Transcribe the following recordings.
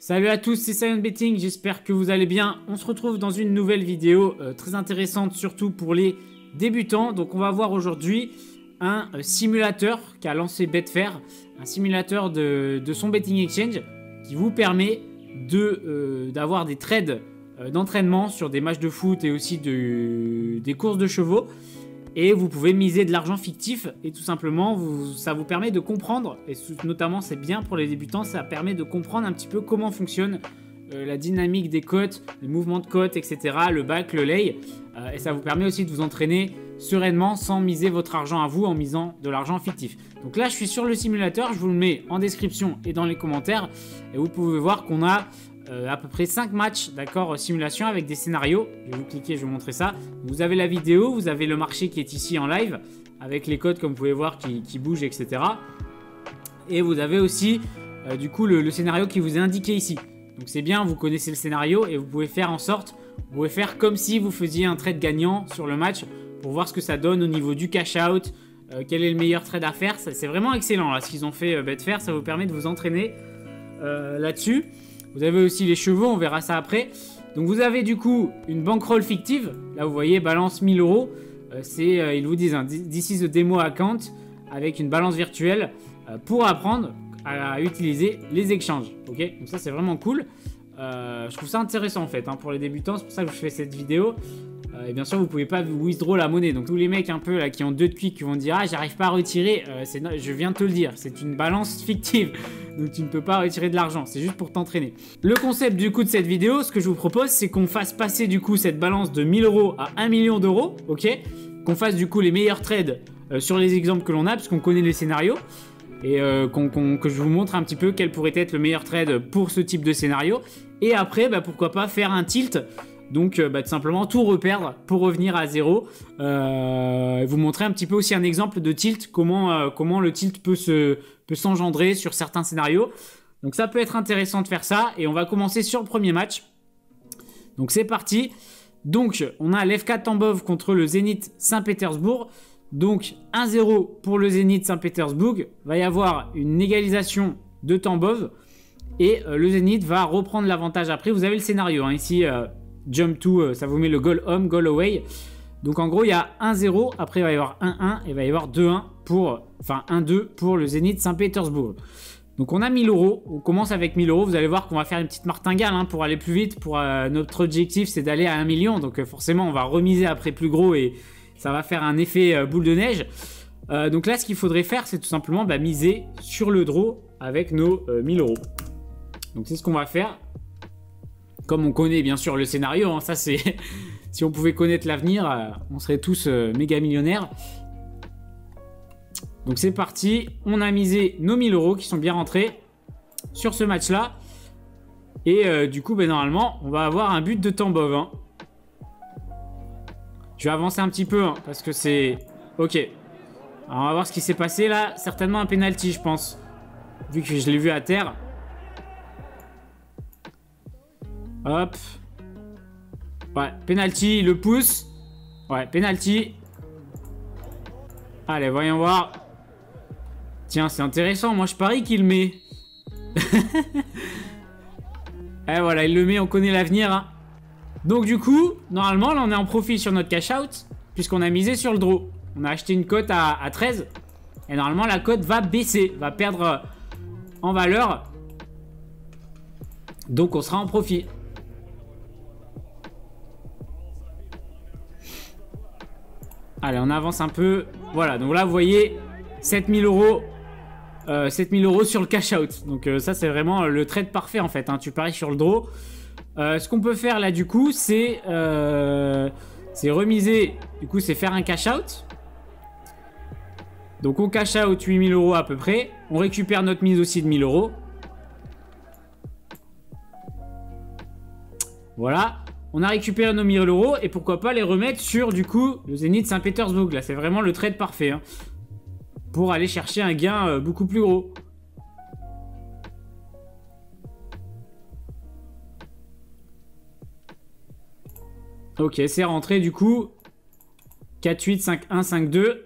Salut à tous, c'est Silent Betting, j'espère que vous allez bien. On se retrouve dans une nouvelle vidéo très intéressante, surtout pour les débutants. Donc on va voir aujourd'hui un simulateur qu'a lancé Betfair, un simulateur de son betting exchange qui vous permet d'avoir des trades d'entraînement sur des matchs de foot et aussi des courses de chevaux. Et vous pouvez miser de l'argent fictif et tout simplement, ça vous permet de comprendre, et notamment c'est bien pour les débutants, ça permet de comprendre un petit peu comment fonctionne la dynamique des cotes, les mouvements de cotes, etc., le back, le lay. Et ça vous permet aussi de vous entraîner sereinement sans miser votre argent à vous en misant de l'argent fictif. Donc là, je suis sur le simulateur, je vous le mets en description et dans les commentaires. Et vous pouvez voir qu'on a à peu près 5 matchs, d'accord, simulation avec des scénarios. Je vais vous cliquer, je vais vous montrer ça. Vous avez la vidéo, vous avez le marché qui est ici en live, avec les codes comme vous pouvez voir qui bougent, etc. Et vous avez aussi du coup le scénario qui vous est indiqué ici. Donc c'est bien, vous connaissez le scénario et vous pouvez faire en sorte, vous pouvez faire comme si vous faisiez un trade gagnant sur le match pour voir ce que ça donne au niveau du cash out, quel est le meilleur trade à faire. C'est vraiment excellent là, ce qu'ils ont fait Betfair, ça vous permet de vous entraîner là-dessus. Vous avez aussi les chevaux, on verra ça après. Donc vous avez du coup une bankroll fictive. Là vous voyez, balance 1000 €. Ils vous disent, hein, this is a demo account avec une balance virtuelle pour apprendre à utiliser les exchanges. Ok, donc ça c'est vraiment cool. Je trouve ça intéressant en fait, hein, pour les débutants. C'est pour ça que je fais cette vidéo. Et bien sûr, vous pouvez pas withdraw la monnaie. Donc tous les mecs un peu là qui ont 2 de quick qui vont dire ah j'arrive pas à retirer, je viens de te le dire, c'est une balance fictive. Donc tu ne peux pas retirer de l'argent, c'est juste pour t'entraîner. Le concept du coup de cette vidéo, ce que je vous propose, c'est qu'on fasse passer du coup cette balance de 1000 € à 1 million d'euros, ok. Qu'on fasse du coup les meilleurs trades sur les exemples que l'on a, puisqu'on connaît les scénarios. Et que je vous montre un petit peu quel pourrait être le meilleur trade pour ce type de scénario. Et après, pourquoi pas faire un tilt. Donc tout simplement tout reperdre pour revenir à zéro. Vous montrer un petit peu aussi un exemple de tilt, comment le tilt peut s'engendrer sur certains scénarios. Donc ça peut être intéressant de faire ça. Et on va commencer sur le premier match. Donc c'est parti. Donc on a l'F4 Tambov contre le Zénith Saint-Pétersbourg. Donc 1-0 pour le Zénith Saint-Pétersbourg. Va y avoir une égalisation de Tambov. Et le Zénith va reprendre l'avantage après. Vous avez le scénario, hein, ici... Jump to, ça vous met le goal home, goal away. Donc en gros, il y a 1-0, après il va y avoir 1-1 et il va y avoir 2-1 enfin 1-2 pour le Zénith Saint-Pétersbourg. Donc on a 1000 €, on commence avec 1000 €, vous allez voir qu'on va faire une petite martingale, hein, pour aller plus vite. Notre objectif c'est d'aller à 1 million, donc forcément on va remiser après plus gros et ça va faire un effet boule de neige. Donc là ce qu'il faudrait faire c'est tout simplement miser sur le draw avec nos 1000 €. Donc c'est ce qu'on va faire. Comme on connaît bien sûr le scénario, hein, ça c'est... si on pouvait connaître l'avenir, on serait tous méga millionnaires. Donc c'est parti, on a misé nos 1000 € qui sont bien rentrés sur ce match-là. Et du coup, normalement, on va avoir un but de Tambov. Hein. Je vais avancer un petit peu, hein, parce que c'est... Ok. Alors, on va voir ce qui s'est passé là. Certainement un penalty, je pense. Vu que je l'ai vu à terre. Hop. Ouais, penalty, le pouce. Ouais, penalty. Allez, voyons voir. Tiens, c'est intéressant. Moi, je parie qu'il met. Et voilà, il le met, on connaît l'avenir. Hein. Donc, du coup, normalement, là, on est en profit sur notre cash out. Puisqu'on a misé sur le draw. On a acheté une cote à 13. Et normalement, la cote va baisser. Va perdre en valeur. Donc, on sera en profit. Allez, on avance un peu. Voilà, donc là, vous voyez, 7000 €. 7000 € sur le cash out. Donc ça, c'est vraiment le trade parfait, en fait. Hein. Tu paries sur le draw. Ce qu'on peut faire, là, du coup, c'est remiser. Du coup, c'est faire un cash out. Donc, on cash out 8000 € à peu près. On récupère notre mise aussi de 1000 €. Voilà. On a récupéré nos 1000 € et pourquoi pas les remettre sur du coup le Zénith Saint-Pétersbourg. Là c'est vraiment le trade parfait, hein, pour aller chercher un gain beaucoup plus gros. Ok, c'est rentré du coup. 4-8, 5-1, 5-2.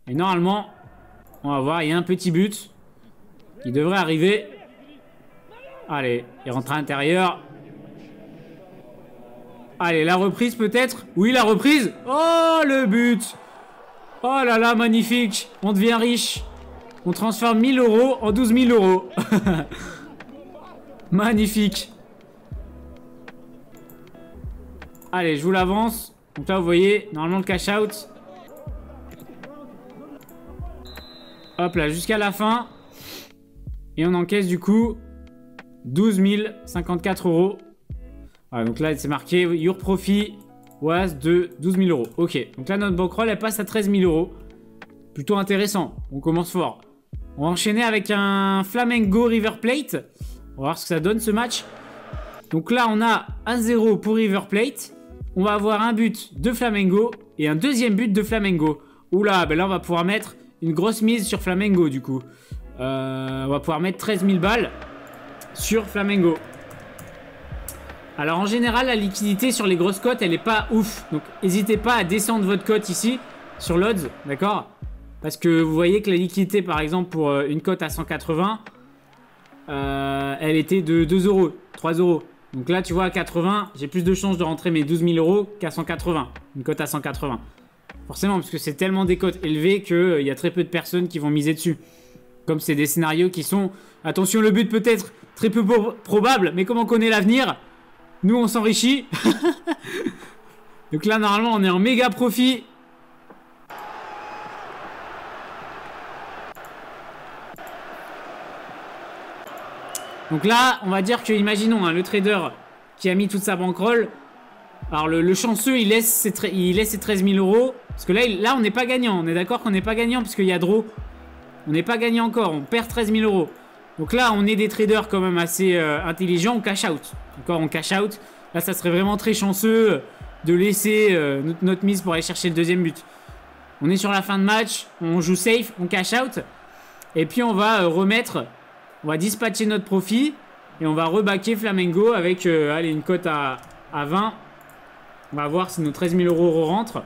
Et normalement, on va voir, il y a un petit but qui devrait arriver. Allez, il rentre à l'intérieur. Allez, la reprise peut-être. Oui, la reprise. Oh, le but. Oh là là, magnifique. On devient riche. On transforme 1000 € en 12 000 €. Magnifique. Allez, je vous l'avance. Donc là, vous voyez, normalement, le cash out. Hop là, jusqu'à la fin. Et on encaisse du coup 12 054 €. Voilà, donc là, c'est marqué Your profit was de 12 000 €. Ok, donc là, notre bankroll, elle passe à 13 000 €. Plutôt intéressant. On commence fort. On va enchaîner avec un Flamengo River Plate. On va voir ce que ça donne, ce match. Donc là, on a 1-0 pour River Plate. On va avoir un but de Flamengo et un deuxième but de Flamengo. Oula, ben là, on va pouvoir mettre une grosse mise sur Flamengo, du coup. On va pouvoir mettre 13 000 balles sur Flamengo. Alors en général, la liquidité sur les grosses cotes, elle n'est pas ouf. Donc n'hésitez pas à descendre votre cote ici sur l'odds, d'accord? Parce que vous voyez que la liquidité, par exemple, pour une cote à 180, elle était de 2 €, 3 €. Donc là, tu vois, à 80, j'ai plus de chances de rentrer mes 12 000 € qu'à 180. Une cote à 180. Forcément, parce que c'est tellement des cotes élevées qu'il y a très peu de personnes qui vont miser dessus. Comme c'est des scénarios qui sont... Attention, le but peut être très peu probable, mais comme on connaît l'avenir, nous, on s'enrichit. Donc là, normalement, on est en méga profit. Donc là, on va dire que, imaginons, hein, le trader qui a mis toute sa bankroll. Alors, le chanceux, il laisse ses 13 000 €. Parce que là on n'est pas gagnant. On est d'accord qu'on n'est pas gagnant parce qu'il y a draw. On n'est pas gagnant encore. On perd 13 000 €. Donc là, on est des traders quand même assez intelligents. On cash out. D'accord, on cash out. Là, ça serait vraiment très chanceux de laisser notre mise pour aller chercher le deuxième but. On est sur la fin de match. On joue safe. On cash out. Et puis, on va remettre... On va dispatcher notre profit. Et on va rebacker Flamengo avec allez, une cote à 20. On va voir si nos 13 000 € rentrent.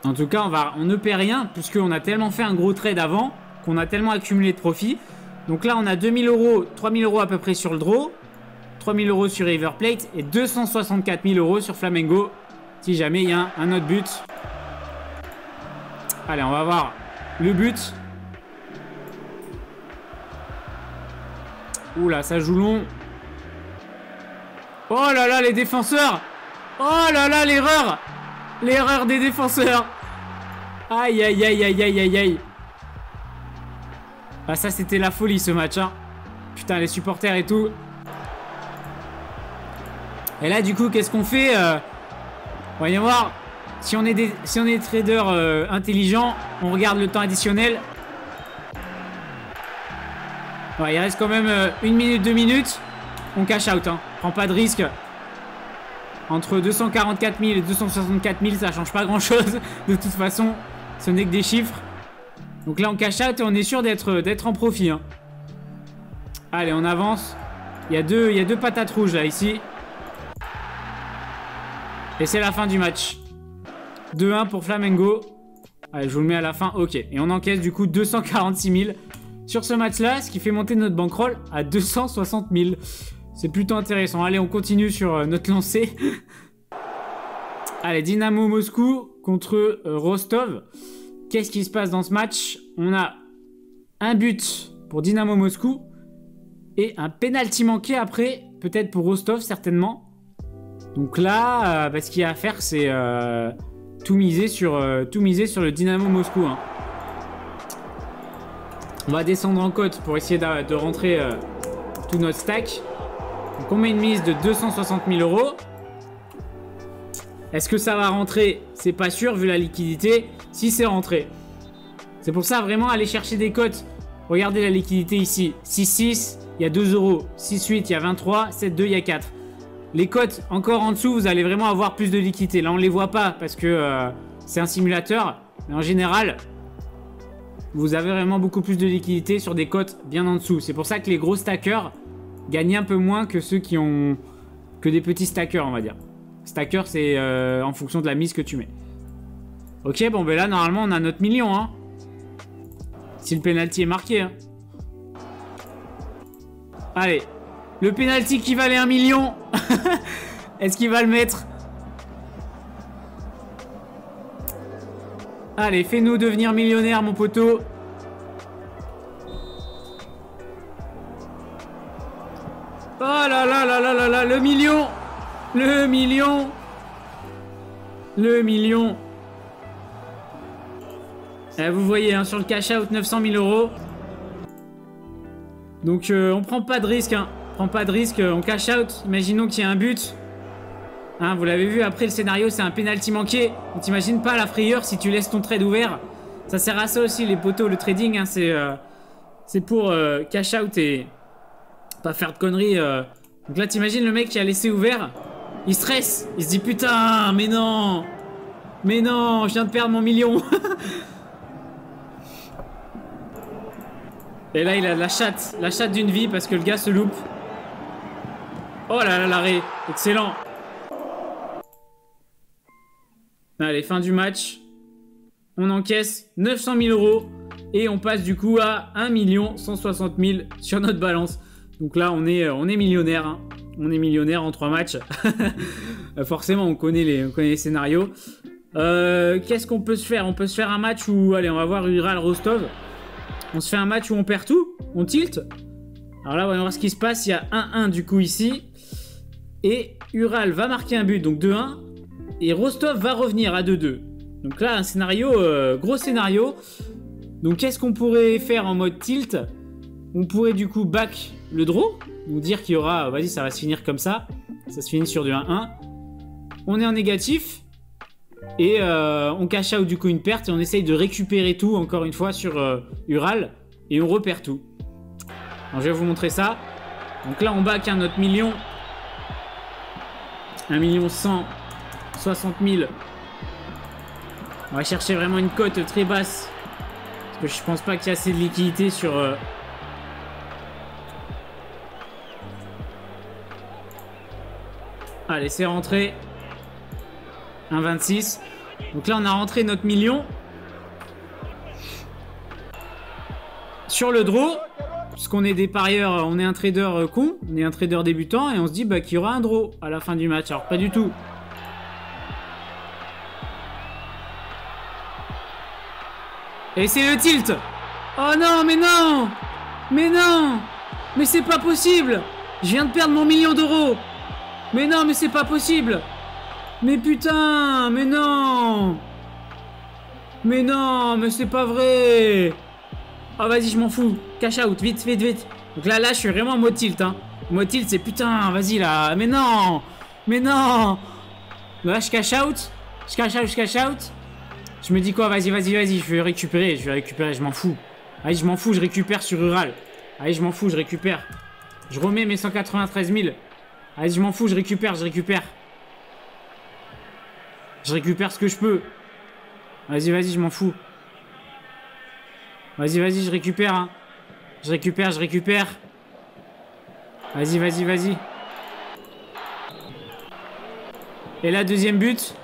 En tout cas, on ne perd rien puisqu'on a tellement fait un gros trade avant qu'on a tellement accumulé de profit. Donc là, on a 2 000 €, 3 000 € à peu près sur le draw, 3 000 € sur River Plate et 264 000 € sur Flamengo si jamais il y a un autre but. Allez, on va voir le but. Oula, ça joue long. Oh là là, les défenseurs. Oh là là, l'erreur. L'erreur des défenseurs. Aïe, aïe, aïe, aïe, aïe, aïe, aïe. Ah, ça, c'était la folie, ce match. Hein. Putain, les supporters et tout. Et là, du coup, qu'est-ce qu'on fait voyons voir. Si on est des traders intelligents, on regarde le temps additionnel. Ouais, il reste quand même 1 minute, 2 minutes. On cash out. Hein. Prends pas de risque. Entre 244 000 et 264 000, ça change pas grand-chose. De toute façon, ce n'est que des chiffres. Donc là, on cash out et on est sûr d'être en profit. Hein. Allez, on avance. Il y a deux patates rouges là, ici. Et c'est la fin du match. 2-1 pour Flamengo. Allez, je vous le mets à la fin. Ok. Et on encaisse du coup 246 000 sur ce match-là, ce qui fait monter notre bankroll à 260 000. C'est plutôt intéressant. Allez, on continue sur notre lancée. Allez, Dynamo Moscou contre Rostov. Qu'est-ce qui se passe dans ce match? On a un but pour Dynamo Moscou et un penalty manqué après, peut-être pour Rostov certainement. Donc là, ce qu'il y a à faire, c'est tout miser sur le Dynamo Moscou. Hein. On va descendre en cote pour essayer de rentrer tout notre stack. Donc on met une mise de 260 000 €. Est-ce que ça va rentrer? C'est pas sûr vu la liquidité. Si c'est rentré. C'est pour ça vraiment aller chercher des cotes. Regardez la liquidité ici. 6,6, il y a 2 €. 6,8, il y a 23. 7,2, il y a 4. Les cotes encore en dessous, vous allez vraiment avoir plus de liquidité. Là, on ne les voit pas parce que c'est un simulateur. Mais en général, vous avez vraiment beaucoup plus de liquidité sur des cotes bien en dessous. C'est pour ça que les gros stackers gagnent un peu moins que ceux qui ont... que des petits stackers, on va dire. Stacker, c'est en fonction de la mise que tu mets. Ok, bon, ben là, normalement, on a notre million. Hein. Si le penalty est marqué. Hein. Allez. Le penalty qui valait 1 million. Est-ce qu'il va le mettre? Allez, fais-nous devenir millionnaire, mon poteau. Oh là là là là là là, le million. Le million. Le million. Vous voyez, hein, sur le cash out, 900 000 euros. Donc, on prend pas de risque. Hein. On prend pas de risque, on cash out. Imaginons qu'il y a un but. Hein, vous l'avez vu, après le scénario, c'est un penalty manqué. Donc, t'imagines pas la frayeur si tu laisses ton trade ouvert. Ça sert à ça aussi, les poteaux, le trading. Hein, c'est pour cash out et pas faire de conneries. Donc là, t'imagines le mec qui a laissé ouvert. Il stresse. Il se dit putain, mais non. Mais non, je viens de perdre mon million. Et là, il a la chatte d'une vie parce que le gars se loupe. Oh là là, l'arrêt. Excellent. Allez, fin du match. On encaisse 900 000 euros. Et on passe du coup à 1 160 000 sur notre balance. Donc là, on est millionnaire. Hein. On est millionnaire en 3 matchs. Forcément, on connaît les scénarios. Qu'est-ce qu'on peut se faire? On peut se faire un match où... Allez, on va voir Ural Rostov. On se fait un match où on perd tout. On tilt. Alors là, on va voir ce qui se passe. Il y a 1-1 du coup ici. Et Ural va marquer un but, donc 2-1. Et Rostov va revenir à 2-2. Donc là, un scénario, gros scénario. Donc qu'est-ce qu'on pourrait faire en mode tilt? On pourrait du coup back le draw. Donc dire qu'il y aura, vas-y, ça va se finir comme ça. Ça se finit sur du 1-1. On est en négatif. Et on cash out du coup une perte. Et on essaye de récupérer tout, encore une fois, sur Ural. Et on repère tout. Alors je vais vous montrer ça. Donc là, on back notre million. 1 160 000. On va chercher vraiment une cote très basse. Parce que je pense pas qu'il y a assez de liquidité sur... Allez, c'est rentré. 1,26. Donc là, on a rentré notre million. Sur le draw. Puisqu'on est des parieurs, on est un trader con. On est un trader débutant. Et on se dit bah, qu'il y aura un draw à la fin du match. Alors, pas du tout. Et c'est le tilt. Oh non, mais non. Mais non. Mais c'est pas possible. Je viens de perdre mon million d'euros. Mais non, mais c'est pas possible. Mais putain, mais non. Mais non, mais c'est pas vrai. Oh, vas-y, je m'en fous. Cash out, vite, vite, vite. Donc là, je suis vraiment en mode tilt. Hein. Mode tilt, c'est putain, vas-y là. Mais non. Mais non. Là, je cash out. Je cash out, je cash out. Je me dis quoi? Vas-y, vas-y, vas-y. Je vais récupérer, je m'en fous. Allez, je m'en fous, je récupère sur Ural. Allez, je m'en fous, je récupère. Je remets mes 193 000. Allez, je m'en fous, je récupère, je récupère. Je récupère ce que je peux. Vas-y, vas-y, je m'en fous. Vas-y, vas-y, je récupère. Hein. Je récupère, je récupère. Vas-y, vas-y, vas-y. Et là, deuxième but.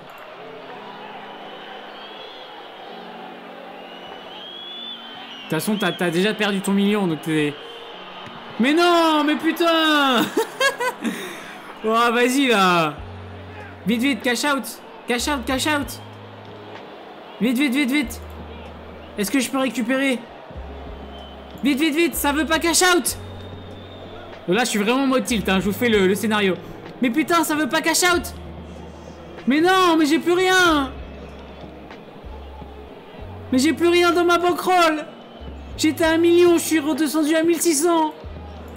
De toute façon, t'as déjà perdu ton million, donc t'es... Mais non, mais putain. Oh, vas-y, là. Vite, vite, cash out. Cash out, cash out. Vite, vite, vite, vite. Est-ce que je peux récupérer? Vite, vite, vite, ça veut pas cash out. Donc là, je suis vraiment en mode tilt, hein. Je vous fais le scénario. Mais putain, ça veut pas cash out. Mais non, mais j'ai plus rien. Mais j'ai plus rien dans ma bankroll. J'étais à 1 million, je suis redescendu à 1600.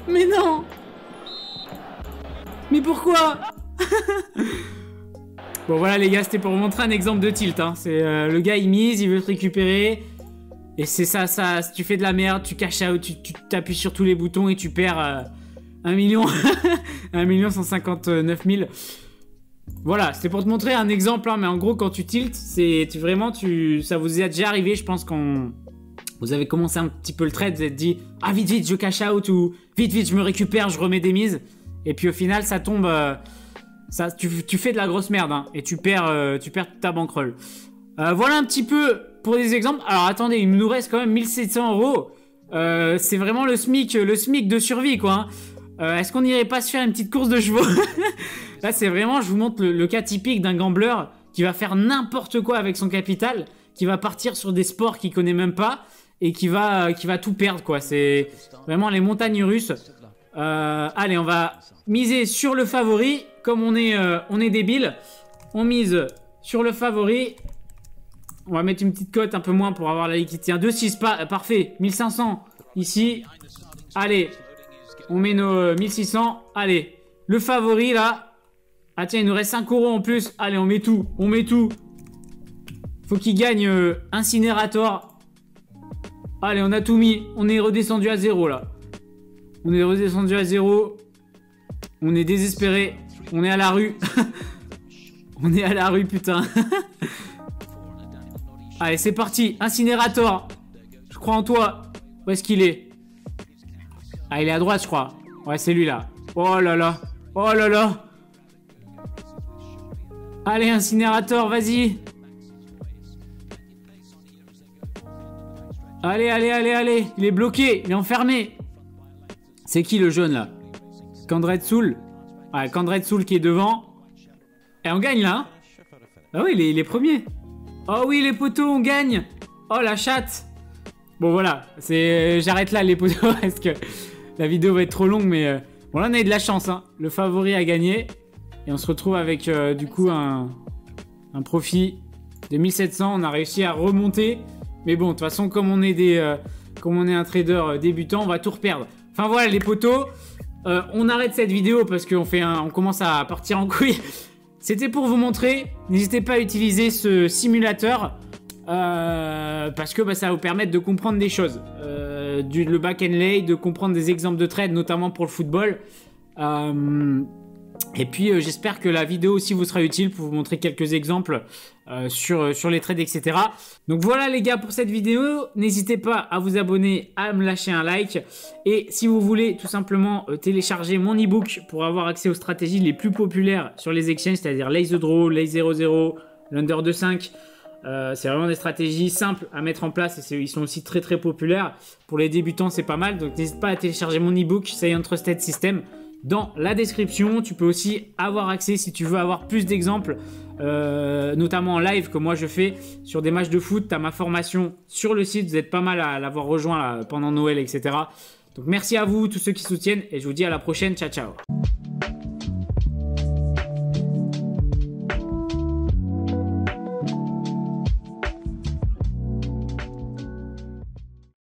Mais non. Mais pourquoi? Bon voilà les gars, c'était pour vous montrer un exemple de tilt. Hein. C'est le gars il mise, il veut te récupérer. Et c'est ça, si tu fais de la merde, tu cash out, tu t'appuies sur tous les boutons et tu perds 1 million. 1 159 000. Voilà, c'était pour te montrer un exemple. Hein, mais en gros, quand tu tiltes, ça vous est déjà arrivé, je pense, quand vous avez commencé un petit peu le trade, vous êtes dit « Ah, vite, vite, je cash out » ou « Vite, vite, je me récupère, je remets des mises ». Et puis au final, ça tombe... tu fais de la grosse merde hein, et tu perds toute ta bankroll. Voilà un petit peu pour des exemples. Alors attendez, il nous reste quand même 1700 €. C'est vraiment le SMIC de survie quoi. Hein. Est-ce qu'on n'irait pas se faire une petite course de chevaux? Là c'est vraiment, je vous montre le cas typique d'un gambler qui va faire n'importe quoi avec son capital, qui va partir sur des sports qu'il connaît même pas et qui va tout perdre quoi. C'est vraiment les montagnes russes. Allez, on va miser sur le favori. Comme on est débile, on mise sur le favori. On va mettre une petite cote un peu moins pour avoir la liquidité. 2,6, parfait. 1500 ici. Allez, on met nos 1600. Allez, le favori là. Ah tiens, il nous reste 5 € en plus. Allez, on met tout. On met tout. Faut qu'il gagne Incinérator. Allez, on a tout mis. On est redescendu à 0 là. On est redescendu à 0. On est désespéré. On est à la rue. On est à la rue, putain. Allez, c'est parti. Incinérator. Je crois en toi. Où est-ce qu'il est? Ah, il est à droite, je crois. Ouais, c'est lui, là. Oh là là. Oh là là. Allez, Incinérator, vas-y. Allez, allez, allez, allez. Il est bloqué. Il est enfermé. C'est qui, le jaune, là? Kandred Soul. Ouais, Kandred Soul qui est devant. Et on gagne, là. Hein. Ah oui, il est premier. Oh oui, les poteaux, on gagne. Oh, la chatte. Bon, voilà. J'arrête là, les poteaux, parce que la vidéo va être trop longue. Mais bon, là, on a eu de la chance. Hein. Le favori a gagné. Et on se retrouve avec, du coup, un profit de 1700. On a réussi à remonter. Mais bon, de toute façon, comme on est un trader débutant, on va tout reperdre. Enfin, voilà, les poteaux. On arrête cette vidéo parce qu'on commence à partir en couille. C'était pour vous montrer, n'hésitez pas à utiliser ce simulateur parce que ça va vous permettre de comprendre des choses. Le back and lay, de comprendre des exemples de trade, notamment pour le football. Et puis j'espère que la vidéo aussi vous sera utile pour vous montrer quelques exemples sur les trades, etc. Donc voilà les gars pour cette vidéo. N'hésitez pas à vous abonner, à me lâcher un like. Et si vous voulez tout simplement télécharger mon ebook pour avoir accès aux stratégies les plus populaires sur les exchanges, c'est-à-dire Lazy the Draw, Lazy 0-0, l'Under 2-5. C'est vraiment des stratégies simples à mettre en place et ils sont aussi très très populaires. Pour les débutants c'est pas mal, donc n'hésite pas à télécharger mon ebook Say Trusted System dans la description. Tu peux aussi avoir accès si tu veux avoir plus d'exemples, notamment en live que moi je fais sur des matchs de foot. Tu as ma formation sur le site, vous êtes pas mal à l'avoir rejoint là, pendant Noël, etc. Donc merci à vous tous ceux qui soutiennent et je vous dis à la prochaine, ciao ciao.